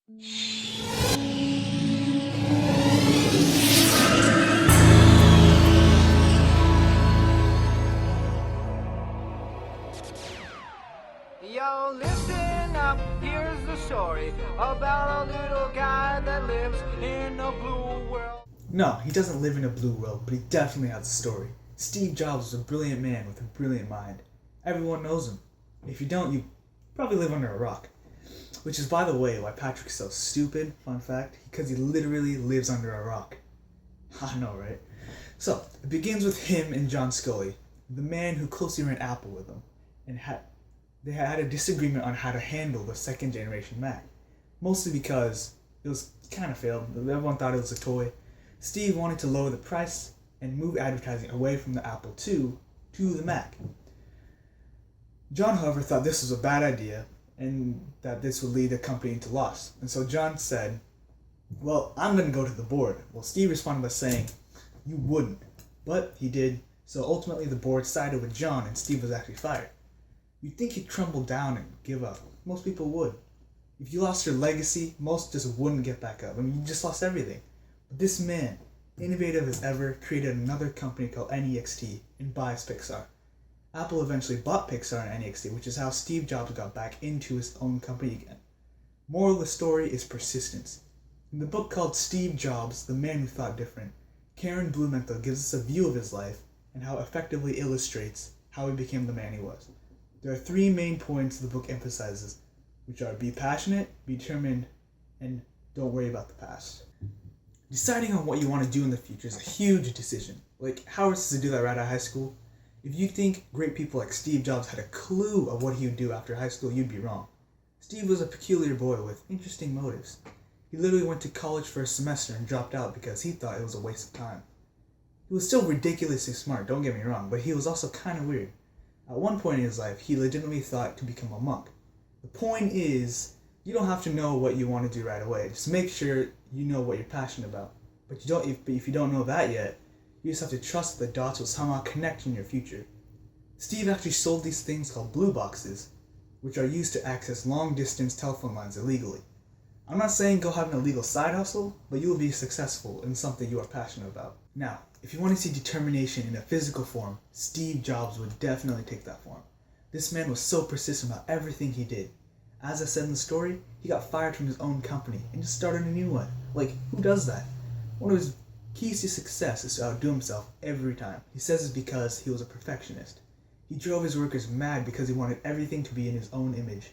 Yo, listen up, here's the story about a little guy that lives in a blue world. No, he doesn't live in a blue world, but he definitely has a story. Steve Jobs was a brilliant man with a brilliant mind. Everyone knows him. If you don't, you probably live under a rock. Which is, by the way, why Patrick's so stupid, fun fact, because he literally lives under a rock. I know, right? So, it begins with him and John Scully, the man who closely ran Apple with him, and they had a disagreement on how to handle the second generation Mac. Mostly because it was kind of failed. Everyone thought it was a toy. Steve wanted to lower the price and move advertising away from the Apple II to the Mac. John, however, thought this was a bad idea and that this would lead the company into loss. And so John said, well, I'm going to go to the board. Well, Steve responded by saying, you wouldn't. But he did. So ultimately the board sided with John and Steve was actually fired. You'd think he'd crumble down and give up. Most people would. If you lost your legacy, most just wouldn't get back up. I mean, you just lost everything. But this man, innovative as ever, created another company called NEXT and buys Pixar. Apple eventually bought Pixar and NEXT, which is how Steve Jobs got back into his own company again. Moral of the story is persistence. In the book called Steve Jobs, The Man Who Thought Different, Karen Blumenthal gives us a view of his life and how it effectively illustrates how he became the man he was. There are three main points the book emphasizes, which are be passionate, be determined, and don't worry about the past. Deciding on what you want to do in the future is a huge decision. Like, how are we supposed to do that right out of high school? If you think great people like Steve Jobs had a clue of what he would do after high school, you'd be wrong. Steve was a peculiar boy with interesting motives. He literally went to college for a semester and dropped out because he thought it was a waste of time. He was still ridiculously smart, don't get me wrong, but he was also kind of weird. At one point in his life, he legitimately thought to become a monk. The point is, you don't have to know what you want to do right away. Just make sure you know what you're passionate about. But if you don't know that yet, you just have to trust that the dots will somehow connect in your future. Steve actually sold these things called blue boxes, which are used to access long-distance telephone lines illegally. I'm not saying go have an illegal side hustle, but you will be successful in something you are passionate about. Now, if you want to see determination in a physical form, Steve Jobs would definitely take that form. This man was so persistent about everything he did. As I said in the story, he got fired from his own company and just started a new one. Like, who does that? One of his keys to success is to outdo himself every time. He says it's because he was a perfectionist. He drove his workers mad because he wanted everything to be in his own image.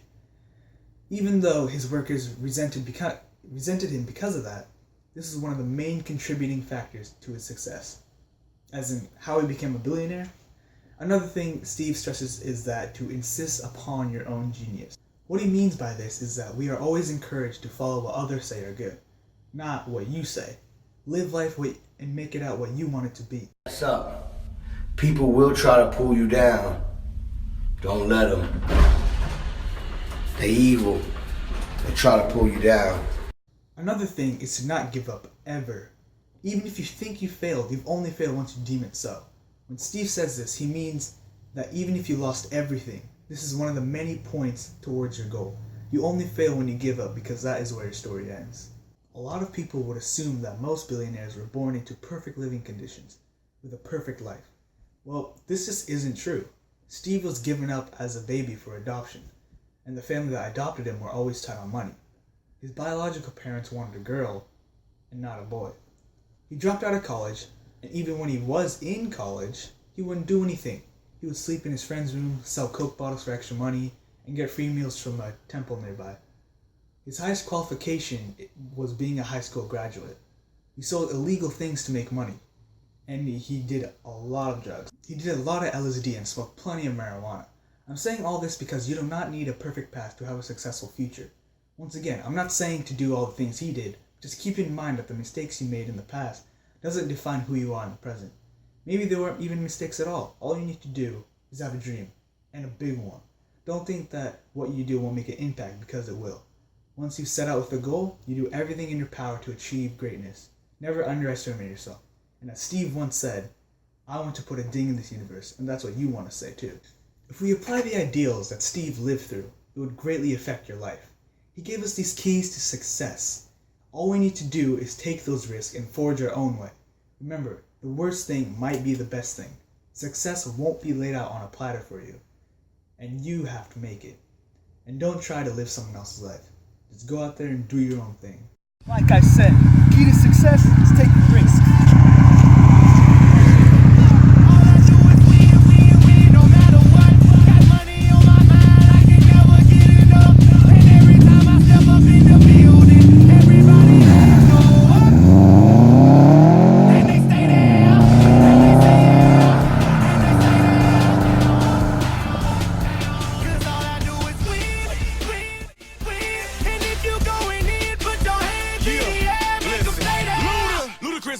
Even though his workers resented him because of that, this is one of the main contributing factors to his success. As in how he became a billionaire. Another thing Steve stresses is that to insist upon your own genius. What he means by this is that we are always encouraged to follow what others say are good, not what you say. Live life and make it out what you want it to be. What's up? People will try to pull you down. Don't let them. They evil. They try to pull you down. Another thing is to not give up, ever. Even if you think you failed, you've only failed once you deem it so. When Steve says this, he means that even if you lost everything, this is one of the many points towards your goal. You only fail when you give up because that is where your story ends. A lot of people would assume that most billionaires were born into perfect living conditions, with a perfect life. Well, this just isn't true. Steve was given up as a baby for adoption, and the family that adopted him were always tight on money. His biological parents wanted a girl, and not a boy. He dropped out of college, and even when he was in college, he wouldn't do anything. He would sleep in his friend's room, sell Coke bottles for extra money, and get free meals from a temple nearby. His highest qualification was being a high school graduate. He sold illegal things to make money, and he did a lot of drugs. He did a lot of LSD and smoked plenty of marijuana. I'm saying all this because you do not need a perfect path to have a successful future. Once again, I'm not saying to do all the things he did, just keep in mind that the mistakes you made in the past doesn't define who you are in the present. Maybe there weren't even mistakes at all. All you need to do is have a dream, and a big one. Don't think that what you do won't make an impact, because it will. Once you set out with a goal, you do everything in your power to achieve greatness. Never underestimate yourself. And as Steve once said, I want to put a ding in this universe, and that's what you want to say too. If we apply the ideals that Steve lived through, it would greatly affect your life. He gave us these keys to success. All we need to do is take those risks and forge our own way. Remember, the worst thing might be the best thing. Success won't be laid out on a platter for you. And you have to make it. And don't try to live someone else's life. Just go out there and do your own thing. Like I said, key to success is taking risks.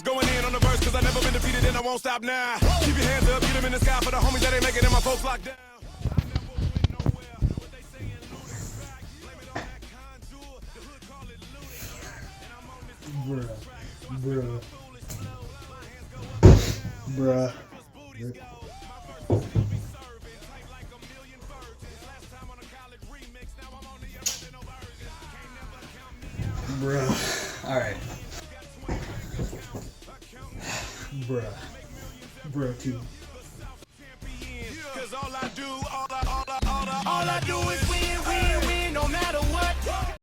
Going in on the verse, cause I never been defeated and I won't stop now. Keep your hands up, get them in the sky for the homies that ain't making it and my folks locked down. I never went nowhere, but they saying Luda's back. Blame it on that contour, the hood call it Luda. And I'm on this Bruh. Bruh. Alright. Bruh, too. Cause all I do is